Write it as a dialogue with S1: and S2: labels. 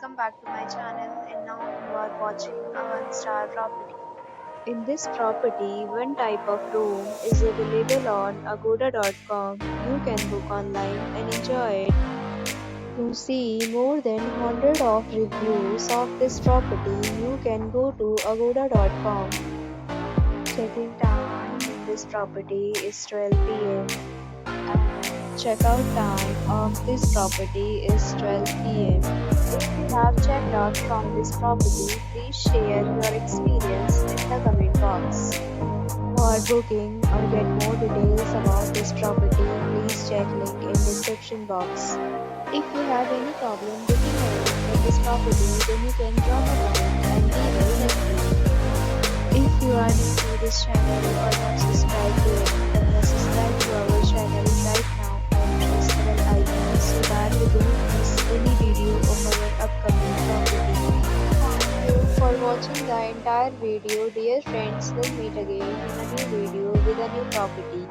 S1: welcome back to my channel, and now you are watching a one-star property. In this property, one type of room is available on agoda.com. You can book online and enjoy it. To see more than 100 of reviews of this property, you can go to agoda.com. Check-in time in this property is 12 p.m. and check-out time of this property is 12 p.m. If you have checked out from this property, please share your experience in the comment box. For booking or get more details about this property, please check link in description box. If you have any problem booking a room for this property, then you can drop a comment and we will help you. If you are new to this channel or not subscribed to it, then subscribe to our channel right now and press the bell icon so that you don't miss any video of our upcoming property. Thank you for watching the entire video. Dear friends, we'll meet again in a new video with a new property.